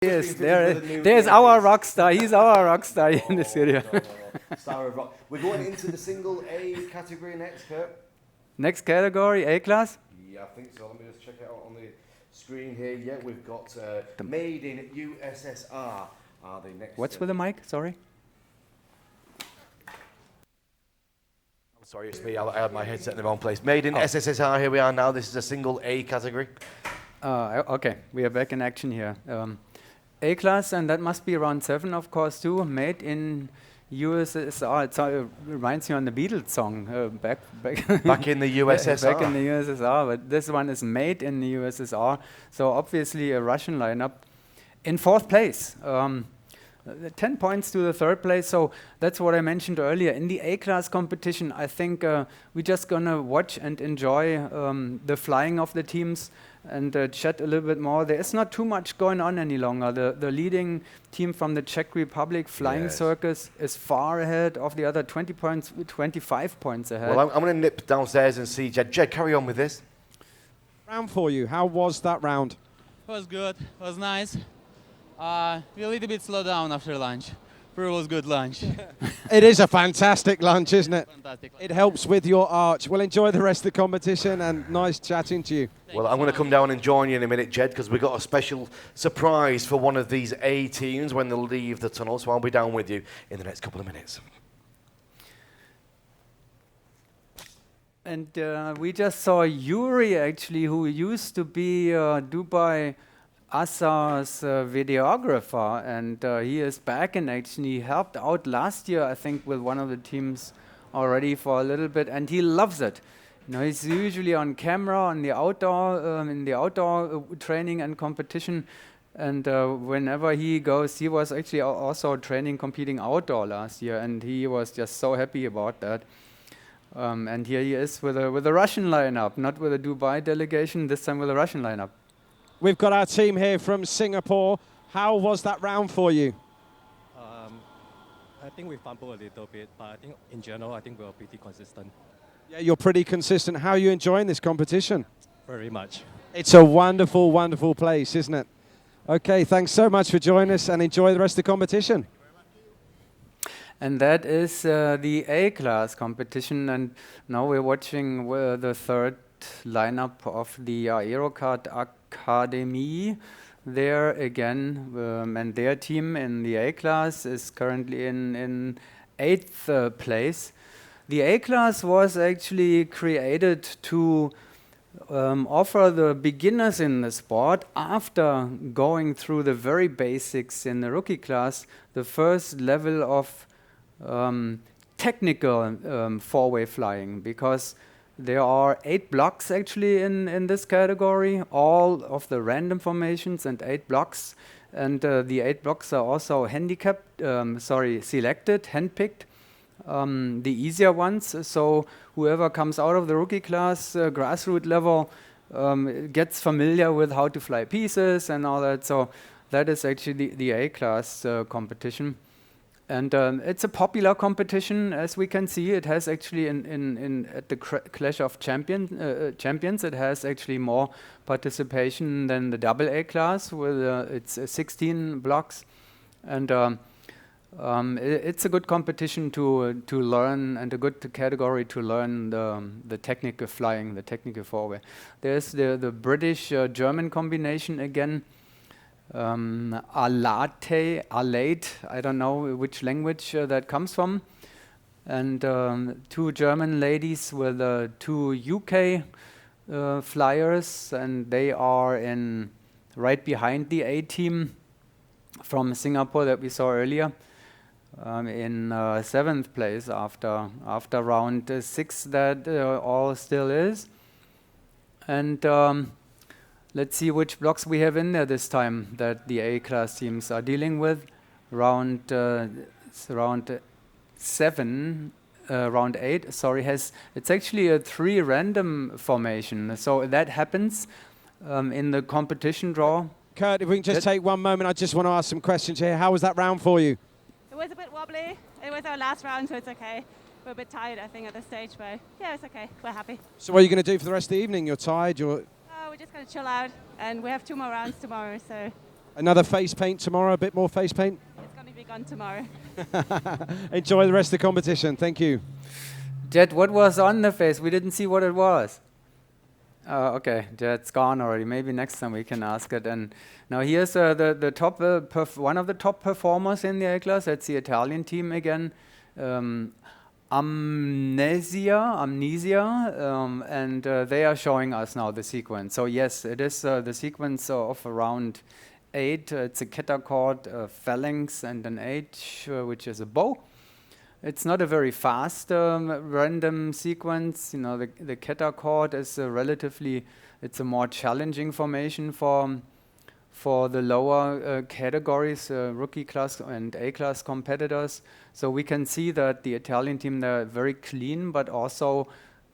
Yes, there's our rock star. He's our rock star in the studio. Star of rock. We're going into the single A category next, Kurt. Next category, A class? Yeah, I think so. Let me just check it out on the screen here. Yeah, we've got Made in USSR are the next. What's with the mic? Sorry. I'm sorry, it's me. I had my headset in the wrong place. Made in SSSR, here we are now. This is a single A category. Okay, we are back in action here. A class, and that must be round 7, of course, too. Made in USSR. It reminds me on the Beatles song, back in the USSR. Back in the USSR, but this one is made in the USSR. So obviously a Russian lineup. In 4th place, 10 points to the 3rd place. So that's what I mentioned earlier. In the A-class competition, I think we're just going to watch and enjoy the flying of the teams and chat a little bit more. There is not too much going on any longer. The leading team from the Czech Republic, Flying Circus, is far ahead of the other 20 points, 25 points ahead. Well, I'm going to nip downstairs and see Jed. Jed, carry on with this. Round for you. How was that round? It was good. It was nice. We a little bit slowed down after lunch. But it was good lunch. It is a fantastic lunch, isn't it? Fantastic. It helps with your arch. Well, enjoy the rest of the competition and nice chatting to you. Well, I'm going to come down and join you in a minute, Jed, because we've got a special surprise for one of these A teams when they'll leave the tunnel. So I'll be down with you in the next couple of minutes. And we just saw Yuri, actually, who used to be Dubai Asar's videographer, and he is back in action. He helped out last year, I think, with one of the teams already for a little bit, and he loves it. You know, he's usually on camera on the outdoor, in the outdoor training and competition, and whenever he goes, he was actually also training, competing outdoor last year, and he was just so happy about that. And here he is with a Russian lineup, not with a Dubai delegation, this time with a Russian lineup. We've got our team here from Singapore. How was that round for you? I think we fumbled a little bit, but I think in general, I think we were pretty consistent. Yeah, you're pretty consistent. How are you enjoying this competition? Very much. It's a wonderful, wonderful place, isn't it? Okay, thanks so much for joining us and enjoy the rest of the competition. And that is the A-class competition, and now we're watching the 3rd lineup of the Aerokart Academy there again, and their team in the A-class is currently in 8th place. The A-class was actually created to offer the beginners in the sport, after going through the very basics in the rookie class, the first level of technical four-way flying, because there are 8 blocks actually in this category, all of the random formations and 8 blocks, and the 8 blocks are also selected, handpicked, the easier ones. So whoever comes out of the rookie class, grassroots level, gets familiar with how to fly pieces and all that. So that is actually the A-class competition. And it's a popular competition, as we can see. It has actually, at the Clash of Champions, it has actually more participation than the double A class, with its 16 blocks. And it's a good competition to learn, and a good category to learn the technical flying, the technical four-way. There's the British-German combination again. Alate, I don't know which language that comes from, and 2 German ladies with 2 UK flyers, and they are right behind the A team from Singapore that we saw earlier, in 7th place after round 6 that all still is. And let's see which blocks we have in there this time that the A-class teams are dealing with. Round 8, sorry, it's actually a 3 random formation. So that happens in the competition draw. Kurt, if we can just take one moment, I just want to ask some questions here. How was that round for you? It was a bit wobbly. It was our last round, so it's okay. We're a bit tired, I think, at this stage, but yeah, it's okay. We're happy. So what are you going to do for the rest of the evening? You're tired? We're just going to chill out, and we have 2 more rounds tomorrow, so Another face paint tomorrow, a bit more face paint? It's going to be gone tomorrow. Enjoy the rest of the competition. Thank you. Jet, what was on the face? We didn't see what it was. Okay, Jet's gone already. Maybe next time we can ask it. And now here's the top, one of the top performers in the A class. That's the Italian team again. Amnesia, and they are showing us now the sequence. So yes, it is the sequence of around 8. It's a catachord, phalanx, and an H, which is a bow. It's not a very fast random sequence. You know, the catachord is relatively, it's a more challenging formation for the lower categories, rookie class and A class competitors. So we can see that the Italian team, they're very clean, but also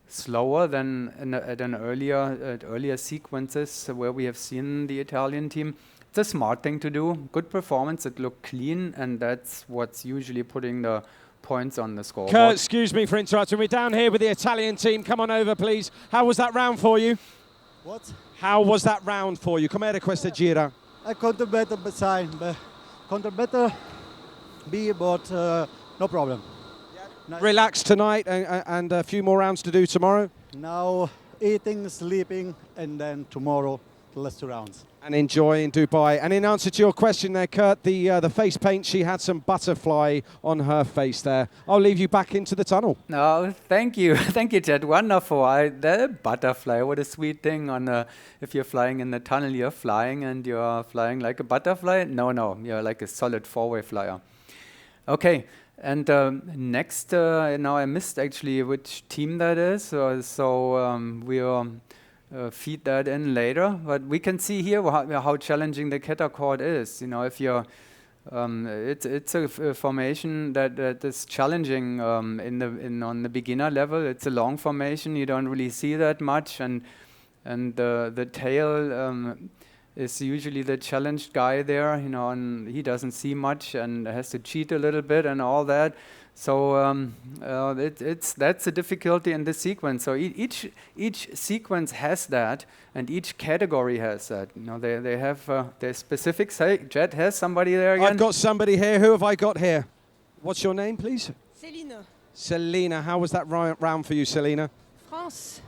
slower than at earlier sequences where we have seen the Italian team. It's a smart thing to do. Good performance. It looked clean, and that's what's usually putting the points on the scoreboard. Kurt, excuse me for interrupting. We're down here with the Italian team. Come on over, please. How was that round for you? What? How was that round for you? Come here, questa gira. I counter better beside, counter better B, but no problem. Yeah. Relax tonight and a few more rounds to do tomorrow. Now eating, sleeping, and then tomorrow the last 2 rounds. And enjoy in Dubai. And in answer to your question there, Kurt, the face paint, she had some butterfly on her face there. I'll leave you back into the tunnel. No, thank you. Thank you, Jet. Wonderful. The butterfly, what a sweet thing. If you're flying in the tunnel, you're flying and you're flying like a butterfly. No, you're like a solid four-way flyer. Okay, and next, now I missed actually which team that is. We'll feed that in later. But we can see here how challenging the catachord is. You know, if you're it's a formation that is challenging on the beginner level. It's a long formation. You don't really see that much, and the tail is usually the challenged guy there. You know, and he doesn't see much and has to cheat a little bit and all that. So that's a difficulty in this sequence. So each sequence has that, and each category has that. You know, they have their specifics. Hey, Jet has somebody there again. I've got somebody here. Who have I got here? What's your name, please? Selina. Selina. How was that round for you, Selina? France.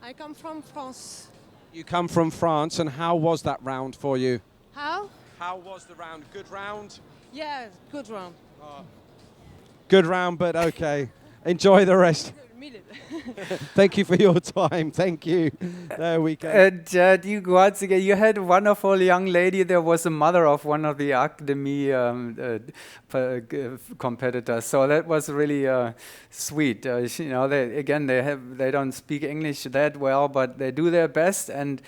I come from France. You come from France, and how was that round for you? How? How was the round? Good round? Yeah, good round. Good round, but okay. Enjoy the rest. Thank you for your time. Thank you. There we go. Jed, you had a wonderful young lady. There was a mother of one of the academy competitors. So that was really sweet. You know, they don't speak English that well, but they do their best. And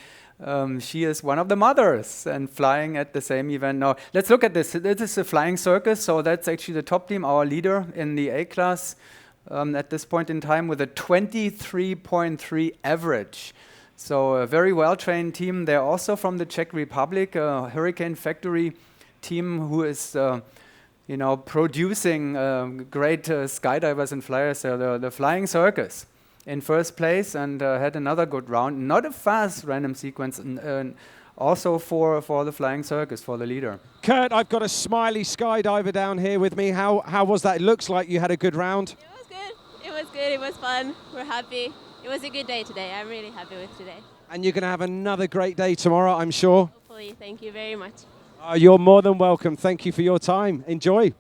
she is one of the mothers and flying at the same event. Now, let's look at this. This is a flying circus. So that's actually the top team, our leader in the A class at this point in time with a 23.3 average. So a very well-trained team. They're also from the Czech Republic, a Hurricane Factory team who is producing great skydivers and flyers. So the flying circus in first place and had another good round. Not a fast random sequence, also for the flying circus, for the leader. Kurt, I've got a smiley skydiver down here with me. How was that? It looks like you had a good round. It was good. It was good. It was fun. We're happy. It was a good day today. I'm really happy with today. And you're going to have another great day tomorrow, I'm sure. Hopefully. Thank you very much. You're more than welcome. Thank you for your time. Enjoy.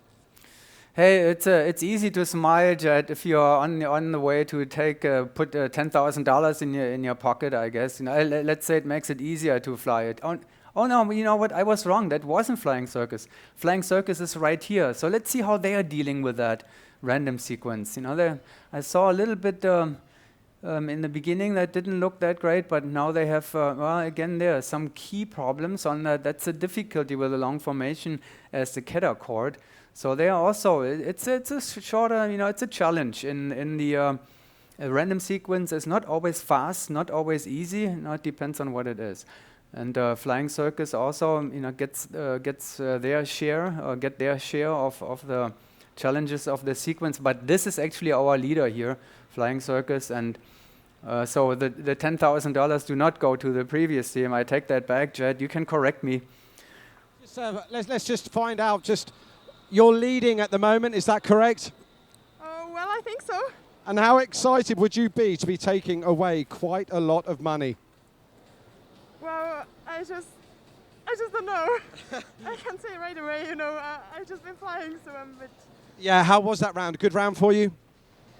Hey, it's easy to smile, Jed, if you're on the way to put $10,000 in your pocket, I guess. You know, let's say it makes it easier to fly it. Oh no, you know what? I was wrong. That wasn't Flying Circus. Flying Circus is right here. So let's see how they are dealing with that random sequence. You know, I saw a little bit in the beginning that didn't look that great, but now they have. Well, again, there are some key problems on that. That's a difficulty with a long formation as the catachord. So they are also, it's a shorter, you know, it's a challenge in the random sequence. Is not always fast, not always easy. You know, it depends on what it is. And Flying Circus also, you know, gets their share or get their share of the challenges of the sequence. But this is actually our leader here, Flying Circus, and so the $10,000 do not go to the previous team. I take that back, Jed. You can correct me. let's just find out. Just you're leading at the moment. Is that correct? Well, I think so. And how excited would you be to be taking away quite a lot of money? Well, I just don't know. I can't say right away, you know. I've just been flying, so I'm a bit... Yeah, how was that round? A good round for you?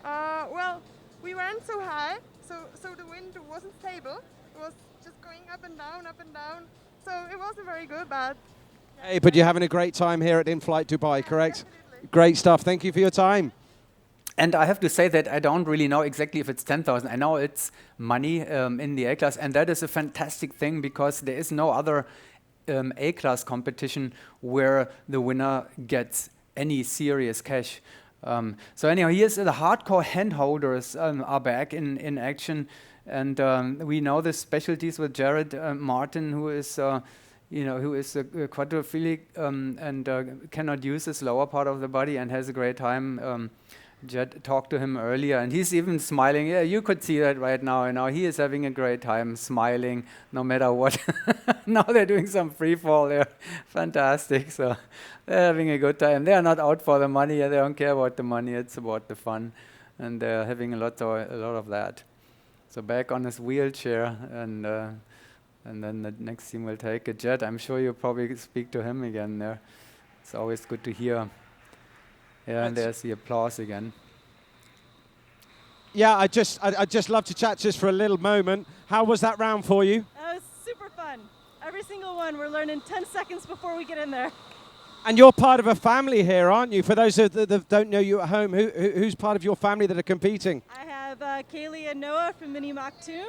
Well, we weren't so high, so the wind wasn't stable. It was just going up and down, so it wasn't very good, but... Hey, but you're having a great time here at Inflight Dubai, correct? Definitely. Great stuff. Thank you for your time. And I have to say that I don't really know exactly if it's 10,000. I know it's money in the A-class, and that is a fantastic thing because there is no other A-class competition where the winner gets any serious cash. So anyhow, here's the hardcore hand holders are back in action, and we know the specialties with Jared Martin, who is who is a quadrophilic and cannot use his lower part of the body and has a great time. Jed talked to him earlier, and he's even smiling. Yeah, you could see that right now. You know, he is having a great time, smiling no matter what. Now they're doing some free fall. They're fantastic. So they're having a good time. They are not out for the money. They don't care about the money. It's about the fun, and they're having a lot of that. So back on his wheelchair, and then the next team will take a Jet. I'm sure you'll probably speak to him again there. It's always good to hear. Yeah, and there's the applause again. Yeah, I'd just love to chat just for a little moment. How was that round for you? That was super fun. Every single one, we're learning 10 seconds before we get in there. And you're part of a family here, aren't you? For those that don't know you at home, who's part of your family that are competing? I have Kaylee and Noah from Mini Mach 2.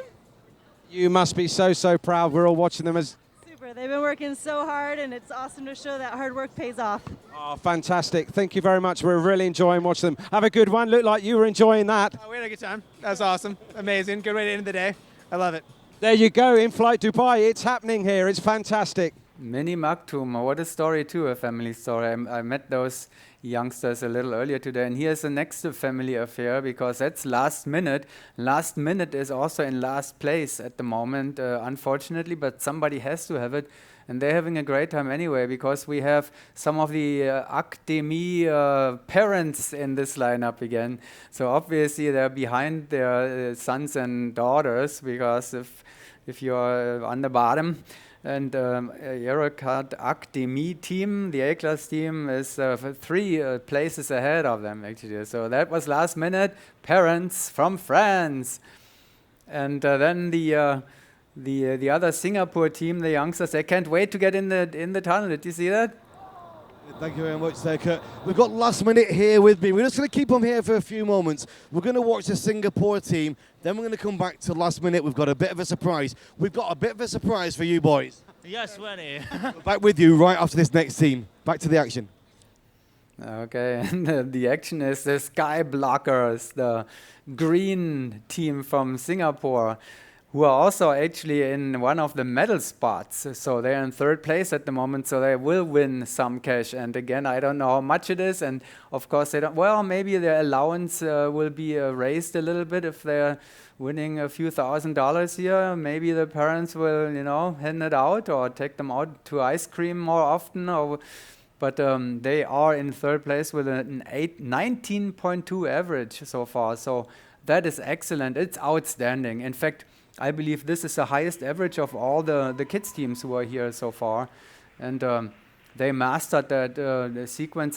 You must be so proud. We're all watching them as... Super. They've been working so hard, and it's awesome to show that hard work pays off. Oh, fantastic. Thank you very much. We're really enjoying watching them. Have a good one. Looked like you were enjoying that. Oh, we had a good time. That was awesome. Amazing. Good way to end the day. I love it. There you go. Inflight Dubai. It's happening here. It's fantastic. Mini Maktum, what a story too, a family story. I met those youngsters a little earlier today, and here's the next family affair because that's last minute. Last minute is also in last place at the moment, unfortunately, but somebody has to have it, and they're having a great time anyway because we have some of the Academy parents in this lineup again. So obviously they're behind their sons and daughters because if you're on the bottom. And Eurocard Academy team, the A-class team, is 3 places ahead of them, actually. So that was last minute. Parents from France. And then the other Singapore team, the youngsters, they can't wait to get in the tunnel. Did you see that? Thank you very much there, Kurt. We've got last minute here with me. We're just going to keep them here for a few moments. We're going to watch the Singapore team. Then we're going to come back to last minute. We've got a bit of a surprise. We've got a bit of a surprise for you boys. Yes, Winnie. Back with you right after this next team. Back to the action. Okay, and the action is the Sky Blockers, the green team from Singapore, who are also actually in one of the medal spots. So they're in 3rd place at the moment, so they will win some cash. And again, I don't know how much it is. And of course, they don't. Well, maybe their allowance will be raised a little bit if they're winning a few $1,000s here. Maybe the parents will, hand it out or take them out to ice cream more often. But they are in 3rd place with an 19.2 average so far. So that is excellent. It's outstanding. In fact, I believe this is the highest average of all the kids teams who are here so far. And they mastered that the sequence